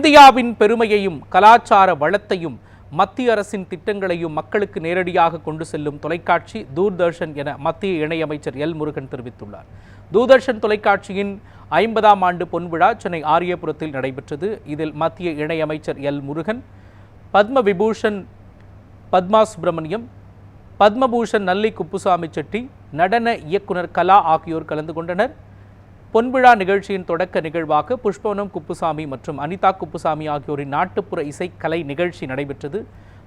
இந்தியாவின் பெருமையையும் கலாச்சார வளத்தையும் மத்திய அரசின் திட்டங்களையும் மக்களுக்கு நேரடியாக கொண்டு செல்லும் தொலைக்காட்சி தூர்தர்ஷன் என மத்திய இணையமைச்சர் எல் முருகன் தெரிவித்துள்ளார். தூர்தர்ஷன் தொலைக்காட்சியின் 50ஆம் ஆண்டு பொன்விழா சென்னை ஆரியபுரத்தில் நடைபெற்றது. இதில் மத்திய இணையமைச்சர் எல் முருகன், பத்ம விபூஷன் பத்மா சுப்பிரமணியம், பத்மபூஷன் நல்லி குப்புசாமி செட்டி, நடன இயக்குனர் கலா ஆகியோர் கலந்து கொண்டனர். பொன்விழா நிகழ்ச்சியின் தொடக்க நிகழ்வாக புஷ்பவனம் குப்புசாமி மற்றும் அனிதா குப்புசாமி ஆகியோரின் நாட்டுப்புற இசைக்கலை நிகழ்ச்சி நடைபெற்றது.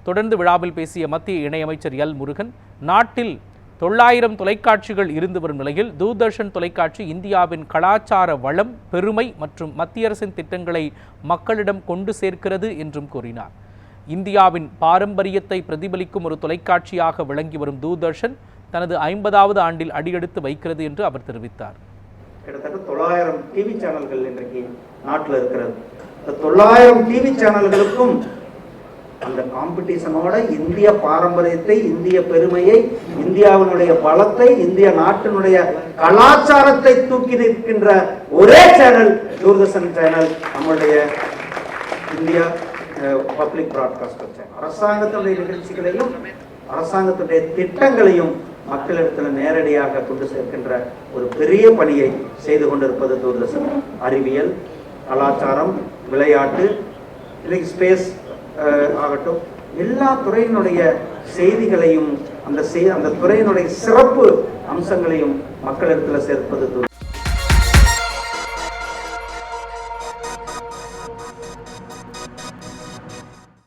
தொடர்ந்து விழாவில் பேசிய மத்திய இணையமைச்சர் எல் முருகன், நாட்டில் 900 தொலைக்காட்சிகள் இருந்து வரும் நிலையில் தூர்தர்ஷன் தொலைக்காட்சி இந்தியாவின் கலாச்சார வளம், பெருமை மற்றும் மத்திய அரசின் திட்டங்களை மக்களிடம் கொண்டு சேர்க்கிறது என்றும் கூறினார். இந்தியாவின் பாரம்பரியத்தை பிரதிபலிக்கும் ஒரு தொலைக்காட்சியாக விளங்கி வரும் தூர்தர்ஷன் தனது 50வது ஆண்டில் அடியெடுத்து வைக்கிறது என்று அவர் தெரிவித்தார். கிட்டத்தட்ட 900 டிவி சேனல்கள் இன்றைக்கு நாட்டில் இருக்கிறது. இந்த 900 டிவி சேனல்களுக்கும் அந்த காம்படிஷனோட இந்திய பாரம்பரியத்தை, இந்திய பெருமையை, இந்தியாவினுடைய பலத்தை, இந்திய நாட்டினுடைய கலாச்சாரத்தை தூக்கி நிற்கின்ற ஒரே சேனல் தூர்தர்ஷன் சேனல், நம்முடைய இந்தியா பப்ளிக் பிராட்காஸ்டர் சேனல். அரசாங்கத்தினுடைய நிகழ்ச்சிகளையும் அரசாங்கத்துடைய திட்டங்களையும் மக்களிடத்தில் நேரடியாக கொண்டு சேர்க்கின்ற ஒரு பெரிய பணியை செய்து கொண்டிருப்பது தூர்தர்ஷன். அறிவியல், கலாச்சாரம், விளையாட்டு, ஸ்பேஸ் ஆகட்டும், எல்லா துறையினுடைய செய்திகளையும் அந்த துறையினுடைய சிறப்பு அம்சங்களையும் மக்களிடத்தில் சேர்ப்பது தூர்தர்ஷன்.